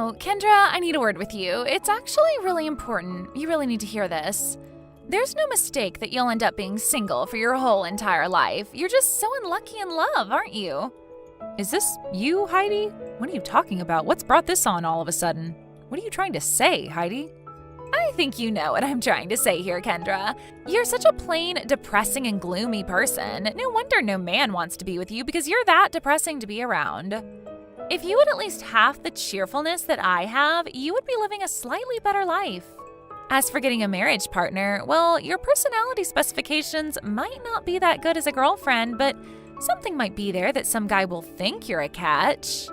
Oh, Kendra, I need a word with you. It's actually really important. You really need to hear this. There's no mistake that you'll end up being single for your whole entire life. You're just so unlucky in love, aren't you? Is this you, Heidi? What are you talking about? What's brought this on all of a sudden? What are you trying to say, Heidi? I think you know what I'm trying to say here, Kendra. You're such a plain, depressing and gloomy person. No wonder no man wants to be with you because you're that depressing to be around. If you had at least half the cheerfulness that I have, you would be living a slightly better life. As for getting a marriage partner, well, your personality specifications might not be that good as a girlfriend, but something might be there that some guy will think you're a catch.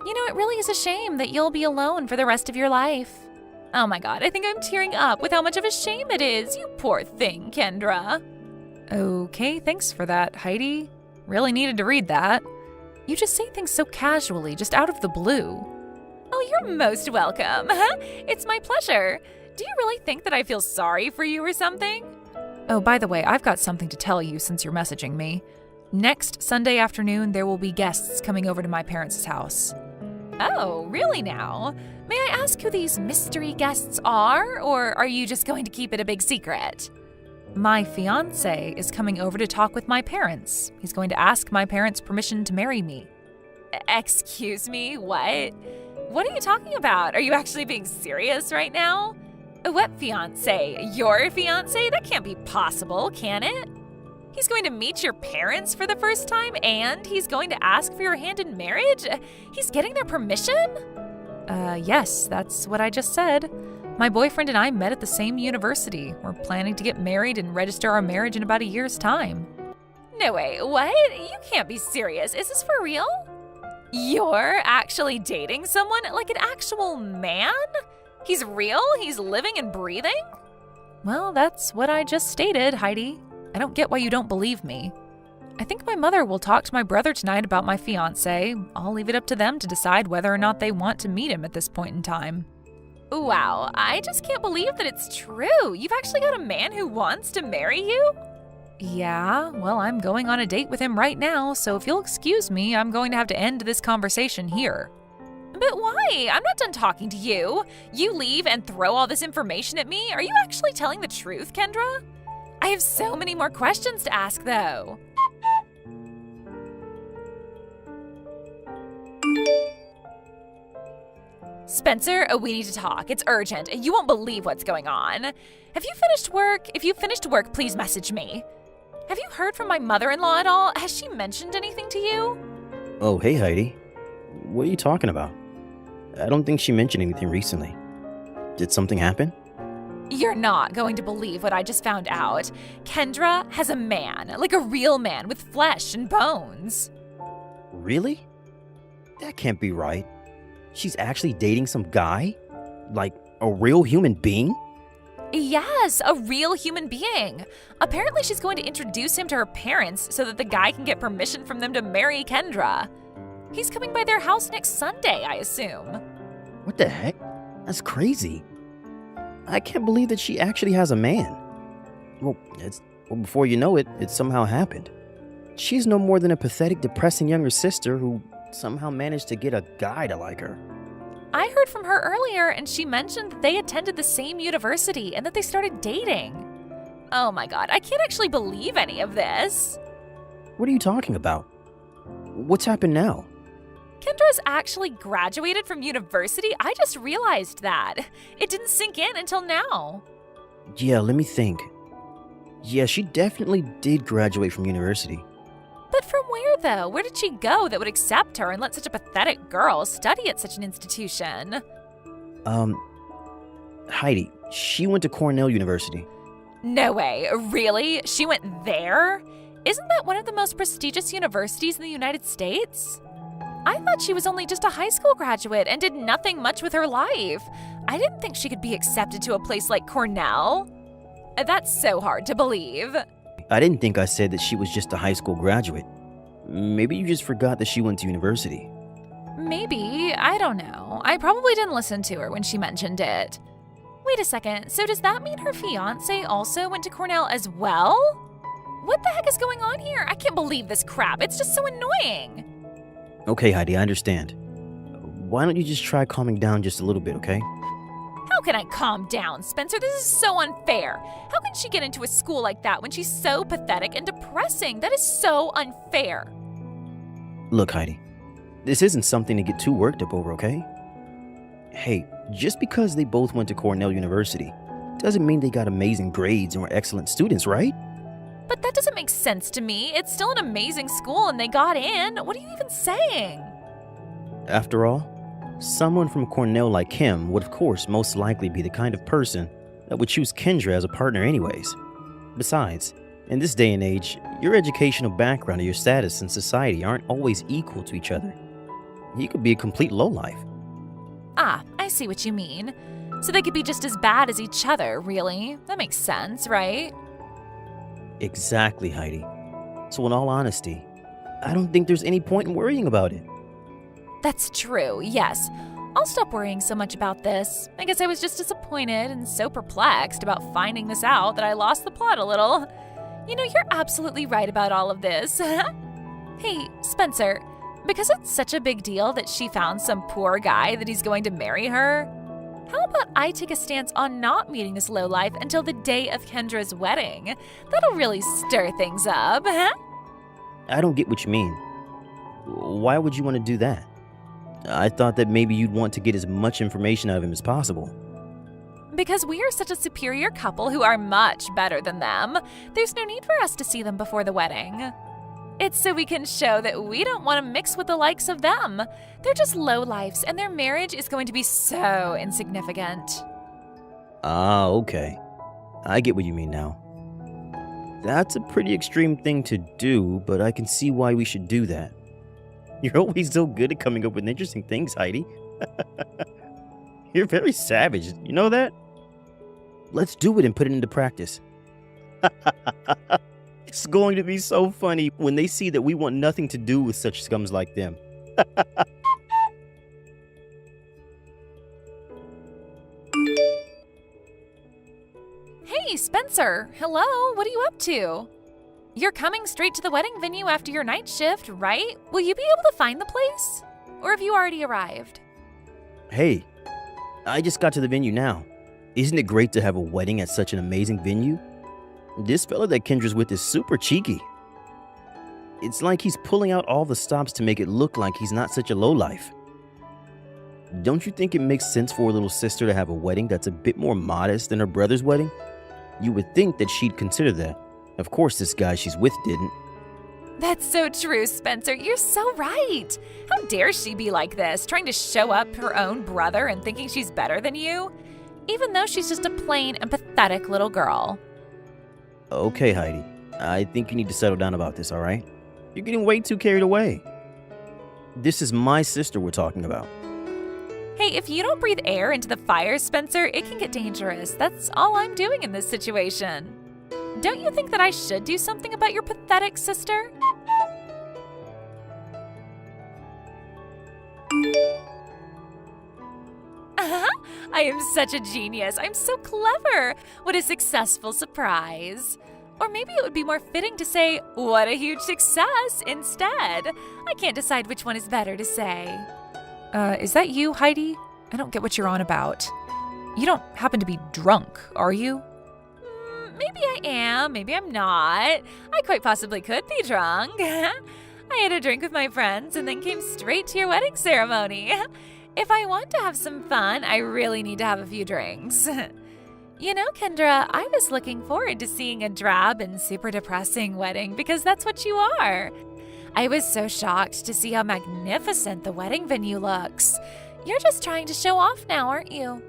You know, it really is a shame that you'll be alone for the rest of your life. Oh my God, I think I'm tearing up with how much of a shame it is. You poor thing, Kendra. Okay, thanks for that, Heidi. Really needed to read that. You just say things so casually, just out of the blue. Oh, you're most welcome. It's my pleasure. Do you really think that I feel sorry for you or something? Oh, by the way, I've got something to tell you since you're messaging me. Next Sunday afternoon, there will be guests coming over to my parents' house. Oh, really now? May I ask who these mystery guests are, or are you just going to keep it a big secret? My fiancé is coming over to talk with my parents. He's going to ask my parents' permission to marry me. Excuse me, what? What are you talking about? Are you actually being serious right now? What fiancé? Your fiancé? That can't be possible, can it? He's going to meet your parents for the first time and he's going to ask for your hand in marriage? He's getting their permission? Yes, that's what I just said. My boyfriend and I met at the same university. We're planning to get married and register our marriage in about a year's time. No way, what? You can't be serious. Is this for real? You're actually dating someone? Like an actual man? He's real? He's living and breathing? Well, that's what I just stated, Heidi. I don't get why you don't believe me. I think my mother will talk to my brother tonight about my fiancé. I'll leave it up to them to decide whether or not they want to meet him at this point in time. Wow, I just can't believe that it's true. You've actually got a man who wants to marry you? Yeah, well, I'm going on a date with him right now, so if you'll excuse me, I'm going to have to end this conversation here. But why? I'm not done talking to you. You leave and throw all this information at me? Are you actually telling the truth, Kendra? I have so many more questions to ask, though. Spencer, we need to talk. It's urgent. You won't believe what's going on. Have you finished work? If you've finished work, please message me. Have you heard from my mother-in-law at all? Has she mentioned anything to you? Oh, hey, Heidi. What are you talking about? I don't think she mentioned anything recently. Did something happen? You're not going to believe what I just found out. Kendra has a man, like a real man with flesh and bones. Really? That can't be right. She's actually dating some guy? Like a real human being? Yes, a real human being. Apparently she's going to introduce him to her parents so that the guy can get permission from them to marry Kendra. He's coming by their house next Sunday, I assume. What the heck? That's crazy. I can't believe that she actually has a man. Well, before you know it, it somehow happened. She's no more than a pathetic, depressing younger sister who somehow managed to get a guy to like her. I heard from her earlier, and she mentioned that they attended the same university and that they started dating. Oh my God, I can't actually believe any of this. What are you talking about? What's happened now? Kendra's actually graduated from university. I just realized that. It didn't sink in until now. Yeah, let me think. Yeah, she definitely did graduate from university. But from where, though? Where did she go that would accept her and let such a pathetic girl study at such an institution? Heidi, she went to Cornell University. No way. Really? She went there? Isn't that one of the most prestigious universities in the United States? I thought she was only just a high school graduate and did nothing much with her life. I didn't think she could be accepted to a place like Cornell. That's so hard to believe. I didn't think I said that she was just a high school graduate. Maybe you just forgot that she went to university. Maybe. I don't know. I probably didn't listen to her when she mentioned it. Wait a second. So does that mean her fiancé also went to Cornell as well? What the heck is going on here? I can't believe this crap. It's just so annoying. Okay, Heidi, I understand. why don't you just try calming down just a little bit, okay? How can I calm down, Spencer? This is so unfair. How can she get into a school like that when she's so pathetic and depressing? That is so unfair. Look, Heidi, this isn't something to get too worked up over, okay? Hey, just because they both went to Cornell University doesn't mean they got amazing grades and were excellent students, right? But that doesn't make sense to me. It's still an amazing school and they got in. What are you even saying? After all, someone from Cornell like him would of course most likely be the kind of person that would choose Kendra as a partner anyways. Besides, in this day and age, your educational background or your status in society aren't always equal to each other. He could be a complete lowlife. Ah, I see what you mean. So they could be just as bad as each other, really. That makes sense, right? Exactly, Heidi. So in all honesty, I don't think there's any point in worrying about it. That's true, yes. I'll stop worrying so much about this. I guess I was just disappointed and so perplexed about finding this out that I lost the plot a little. You know, you're absolutely right about all of this. Hey, Spencer, because it's such a big deal that she found some poor guy that he's going to marry her, how about I take a stance on not meeting this lowlife until the day of Kendra's wedding? That'll really stir things up, huh? I don't get what you mean. Why would you want to do that? I thought that maybe you'd want to get as much information out of him as possible. Because we are such a superior couple who are much better than them, there's no need for us to see them before the wedding. It's so we can show that we don't want to mix with the likes of them. They're just lowlifes, and their marriage is going to be so insignificant. Ah, okay. I get what you mean now. That's a pretty extreme thing to do, but I can see why we should do that. You're always so good at coming up with interesting things, Heidi. You're very savage, you know that? Let's do it and put it into practice. It's going to be so funny when they see that we want nothing to do with such scums like them. Hey, Spencer. Hello, what are you up to? You're coming straight to the wedding venue after your night shift, right? Will you be able to find the place? Or have you already arrived? Hey, I just got to the venue now. Isn't it great to have a wedding at such an amazing venue? This fella that Kendra's with is super cheeky. It's like he's pulling out all the stops to make it look like he's not such a lowlife. Don't you think it makes sense for a little sister to have a wedding that's a bit more modest than her brother's wedding? You would think that she'd consider that. Of course, this guy she's with didn't. That's so true, Spencer. You're so right. How dare she be like this, trying to show up her own brother and thinking she's better than you? Even though she's just a plain and pathetic little girl. Okay, Heidi. I think you need to settle down about this, all right? You're getting way too carried away. This is my sister we're talking about. Hey, if you don't breathe air into the fire, Spencer, it can get dangerous. That's all I'm doing in this situation. Don't you think that I should do something about your pathetic sister? I am such a genius. I'm so clever. What a successful surprise. Or maybe it would be more fitting to say, what a huge success instead. I can't decide which one is better to say. Is that you, Heidi? I don't get what you're on about. You don't happen to be drunk, are you? Maybe I am, maybe I'm not. I quite possibly could be drunk. I had a drink with my friends and then came straight to your wedding ceremony. If I want to have some fun, I really need to have a few drinks. You know, Kendra, I was looking forward to seeing a drab and super depressing wedding because that's what you are. I was so shocked to see how magnificent the wedding venue looks. You're just trying to show off now, aren't you?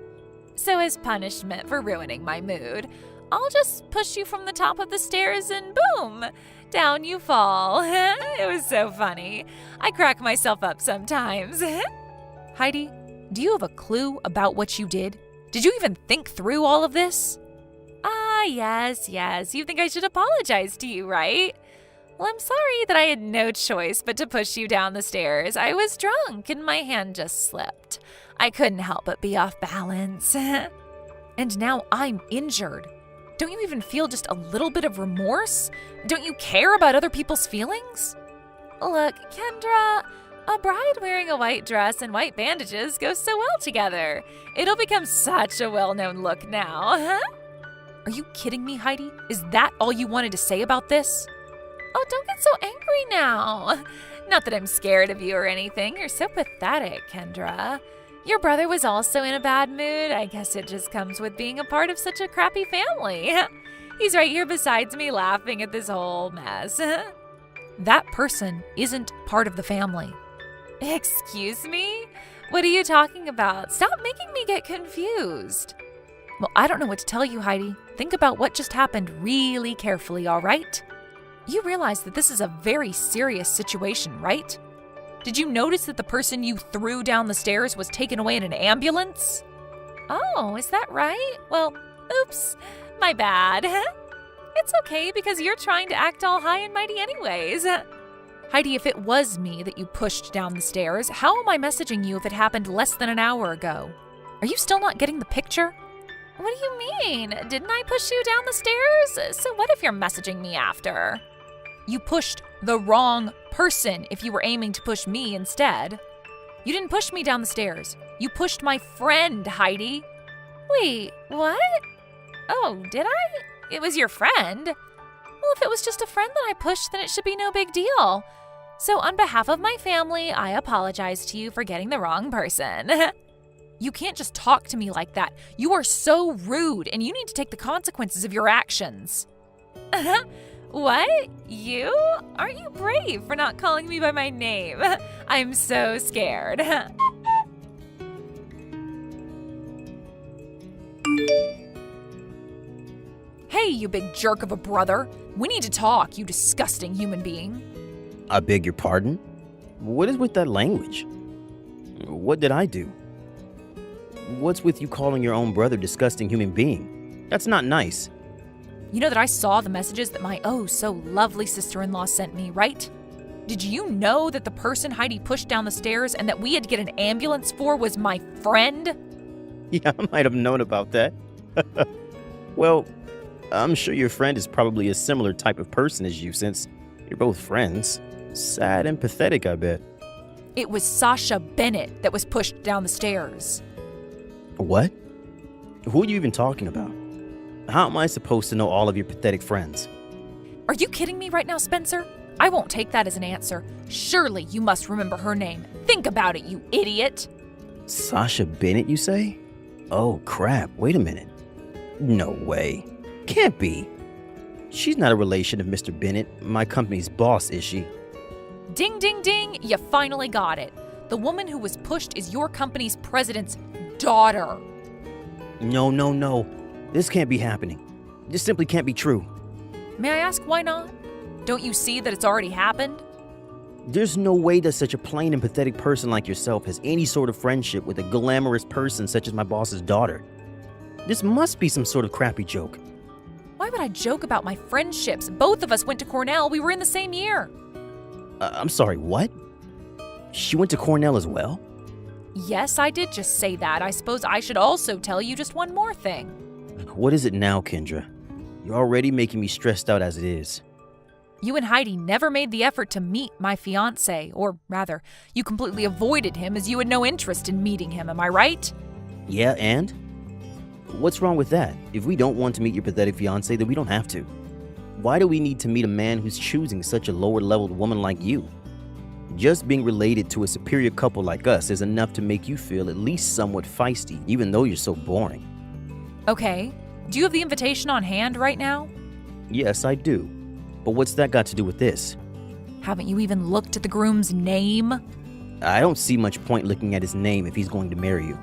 So as punishment for ruining my mood, I'll just push you from the top of the stairs and boom, down you fall. It was so funny. I crack myself up sometimes. Heidi, do you have a clue about what you did? Did you even think through all of this? Yes. You think I should apologize to you, right? Well, I'm sorry that I had no choice but to push you down the stairs. I was drunk and my hand just slipped. I couldn't help but be off balance. And now I'm injured. Don't you even feel just a little bit of remorse? Don't you care about other people's feelings? Look, Kendra, A bride wearing a white dress and white bandages goes so well together. It'll become such a well-known look now, huh? Are you kidding me, Heidi? Is that all you wanted to say about this? Oh, don't get so angry now. Not that I'm scared of you or anything. You're so pathetic, Kendra. Your brother was also in a bad mood. I guess it just comes with being a part of such a crappy family. He's right here besides me laughing at this whole mess. That person isn't part of the family. Excuse me? What are you talking about? Stop making me get confused. Well, I don't know what to tell you, Heidi. Think about what just happened really carefully, all right? You realize that this is a very serious situation, right? Did you notice that the person you threw down the stairs was taken away in an ambulance? Oh, is that right? Well, oops, my bad. It's okay because you're trying to act all high and mighty anyways. Heidi, if it was me that you pushed down the stairs, how am I messaging you if it happened less than an hour ago? Are you still not getting the picture? What do you mean? Didn't I push you down the stairs? So what if you're messaging me after? You pushed the wrong person if you were aiming to push me instead. You didn't push me down the stairs. You pushed my friend, Heidi. Wait, what? Oh, did I? It was your friend? Well, if it was just a friend that I pushed, then it should be no big deal. So on behalf of my family, I apologize to you for getting the wrong person. You can't just talk to me like that. You are so rude, and you need to take the consequences of your actions. What? You? Aren't you brave for not calling me by my name? I'm so scared. Hey, you big jerk of a brother. We need to talk, you disgusting human being. I beg your pardon? What is with that language? What did I do? What's with you calling your own brother disgusting human being? That's not nice. You know that I saw the messages that my oh-so-lovely sister-in-law sent me, right? Did you know that the person Heidi pushed down the stairs and that we had to get an ambulance for was my friend? Yeah, I might have known about that. Well, I'm sure your friend is probably a similar type of person as you since you're both friends. Sad and pathetic, I bet. It was Sasha Bennett that was pushed down the stairs. What? Who are you even talking about? How am I supposed to know all of your pathetic friends? Are you kidding me right now, Spencer? I won't take that as an answer. Surely you must remember her name. Think about it, you idiot. Sasha Bennett, you say? Oh, crap. Wait a minute. No way. Can't be. She's not a relation of Mr. Bennett, my company's boss, is she? Ding, ding, ding. You finally got it. The woman who was pushed is your company's president's daughter. No. This can't be happening. This simply can't be true. May I ask why not? Don't you see that it's already happened? There's no way that such a plain and pathetic person like yourself has any sort of friendship with a glamorous person such as my boss's daughter. This must be some sort of crappy joke. Why would I joke about my friendships? Both of us went to Cornell. We were in the same year. I'm sorry, what? She went to Cornell as well? Yes, I did just say that. I suppose I should also tell you just one more thing. What is it now, Kendra? You're already making me stressed out as it is. You and Heidi never made the effort to meet my fiancé, or rather, you completely avoided him as you had no interest in meeting him, am I right? Yeah, and? What's wrong with that? If we don't want to meet your pathetic fiancé, then we don't have to. Why do we need to meet a man who's choosing such a lower-leveled woman like you? Just being related to a superior couple like us is enough to make you feel at least somewhat feisty, even though you're so boring. Okay. Do you have the invitation on hand right now? Yes, I do. But what's that got to do with this? Haven't you even looked at the groom's name? I don't see much point looking at his name if he's going to marry you.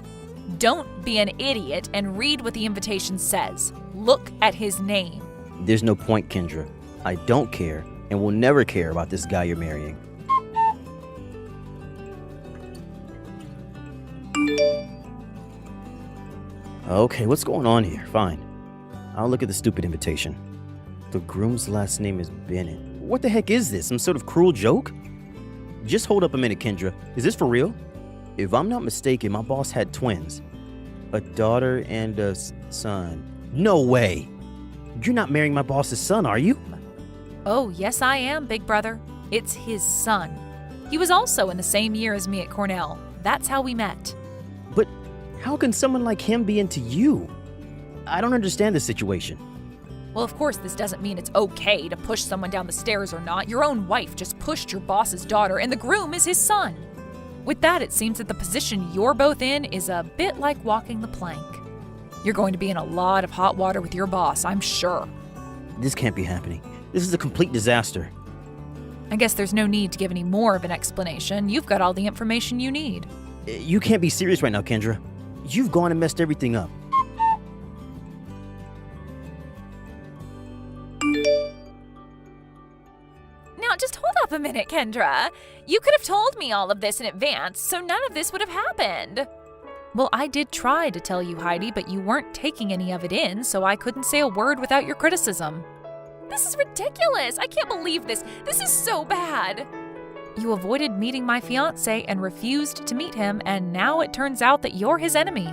Don't be an idiot and read what the invitation says. Look at his name. There's no point, Kendra. I don't care and will never care about this guy you're marrying. Okay, what's going on here? Fine. I'll look at the stupid invitation. The groom's last name is Bennett. What the heck is this? Some sort of cruel joke? Just hold up a minute, Kendra. Is this for real? If I'm not mistaken, my boss had twins. A daughter and a son. No way! You're not marrying my boss's son, are you? Oh, yes I am, big brother. It's his son. He was also in the same year as me at Cornell. That's how we met. But how can someone like him be into you? I don't understand this situation. Well, of course, this doesn't mean it's okay to push someone down the stairs or not. Your own wife just pushed your boss's daughter, and the groom is his son. With that, it seems that the position you're both in is a bit like walking the plank. You're going to be in a lot of hot water with your boss, I'm sure. This can't be happening. This is a complete disaster. I guess there's no need to give any more of an explanation. You've got all the information you need. You can't be serious right now, Kendra. You've gone and messed everything up. Now, just hold up a minute, Kendra. You could have told me all of this in advance, so none of this would have happened. Well, I did try to tell you, Heidi, but you weren't taking any of it in, so I couldn't say a word without your criticism. This is ridiculous. I can't believe this. This is so bad. You avoided meeting my fiancé and refused to meet him, and now it turns out that you're his enemy.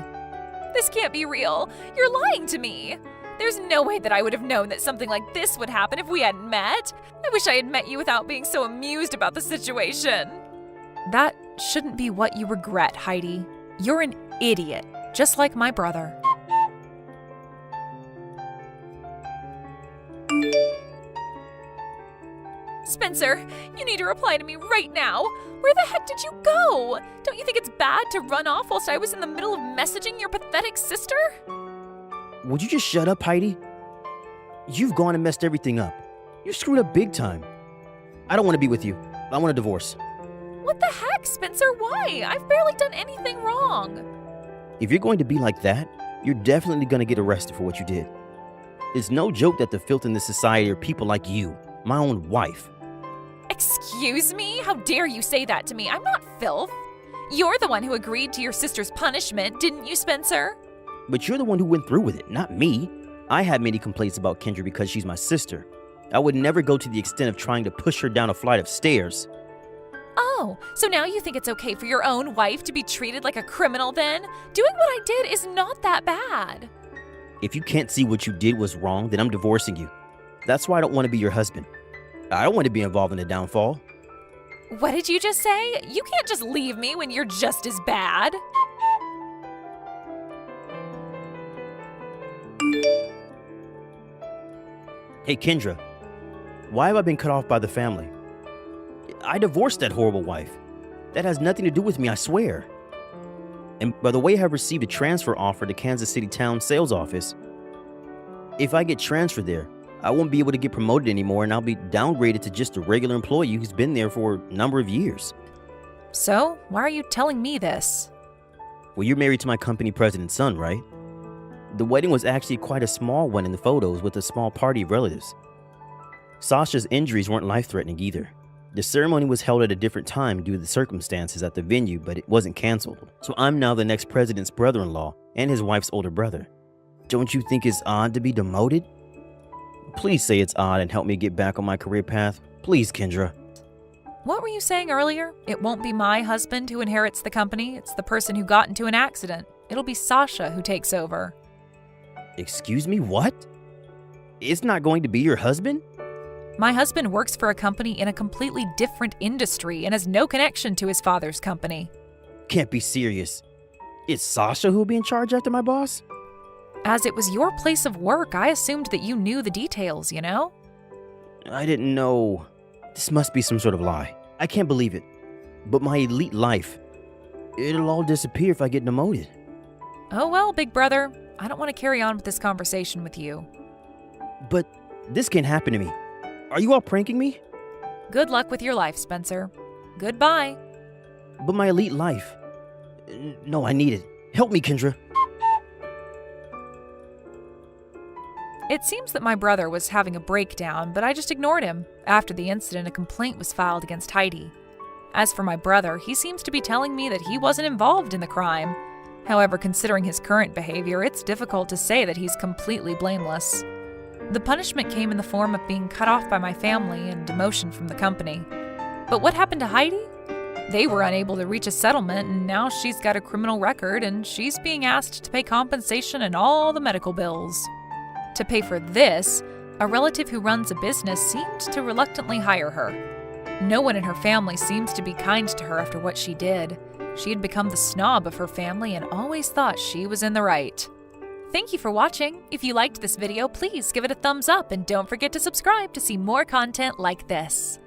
This can't be real. You're lying to me. There's no way that I would have known that something like this would happen if we hadn't met. I wish I had met you without being so amused about the situation. That shouldn't be what you regret, Heidi. You're an idiot, just like my brother. Spencer, you need to reply to me right now. Where the heck did you go? Don't you think it's bad to run off whilst I was in the middle of messaging your pathetic sister? Would you just shut up, Heidi? You've gone and messed everything up. You screwed up big time. I don't want to be with you. I want a divorce. What the heck, Spencer? Why? I've barely done anything wrong. If you're going to be like that, you're definitely going to get arrested for what you did. It's no joke that the filth in this society are people like you, my own wife. Excuse me? How dare you say that to me? I'm not filth. You're the one who agreed to your sister's punishment, didn't you, Spencer? But you're the one who went through with it, not me. I had many complaints about Kendra because she's my sister. I would never go to the extent of trying to push her down a flight of stairs. Oh, so now you think it's okay for your own wife to be treated like a criminal then? Doing what I did is not that bad. If you can't see what you did was wrong, then I'm divorcing you. That's why I don't want to be your husband. I don't want to be involved in the downfall. What did you just say? You can't just leave me when you're just as bad. Hey, Kendra, why have I been cut off by the family? I divorced that horrible wife. That has nothing to do with me, I swear. And by the way, I have received a transfer offer to Kansas City Town Sales Office. If I get transferred there, I won't be able to get promoted anymore, and I'll be downgraded to just a regular employee who's been there for a number of years. So, why are you telling me this? Well, you're married to my company president's son, right? The wedding was actually quite a small one in the photos with a small party of relatives. Sasha's injuries weren't life-threatening either. The ceremony was held at a different time due to the circumstances at the venue, but it wasn't canceled. So I'm now the next president's brother-in-law and his wife's older brother. Don't you think it's odd to be demoted? Please say it's odd and help me get back on my career path. Please, Kendra. What were you saying earlier? It won't be my husband who inherits the company. It's the person who got into an accident. It'll be Sasha who takes over. Excuse me, what? It's not going to be your husband? My husband works for a company in a completely different industry and has no connection to his father's company. Can't be serious. It's Sasha who will be in charge after my boss? As it was your place of work, I assumed that you knew the details, you know? I didn't know. This must be some sort of lie. I can't believe it. But my elite life, it'll all disappear if I get demoted. Oh well, big brother. I don't want to carry on with this conversation with you. But this can't happen to me. Are you all pranking me? Good luck with your life, Spencer. Goodbye. But my elite life. No, I need it. Help me, Kendra. It seems that my brother was having a breakdown, but I just ignored him. After the incident, a complaint was filed against Heidi. As for my brother, he seems to be telling me that he wasn't involved in the crime. However, considering his current behavior, it's difficult to say that he's completely blameless. The punishment came in the form of being cut off by my family and demotion from the company. But what happened to Heidi? They were unable to reach a settlement, and now she's got a criminal record, and she's being asked to pay compensation and all the medical bills. To pay for this, a relative who runs a business seemed to reluctantly hire her. No one in her family seems to be kind to her after what she did. She had become the snob of her family and always thought she was in the right. Thank you for watching. If you liked this video, please give it a thumbs up and don't forget to subscribe to see more content like this.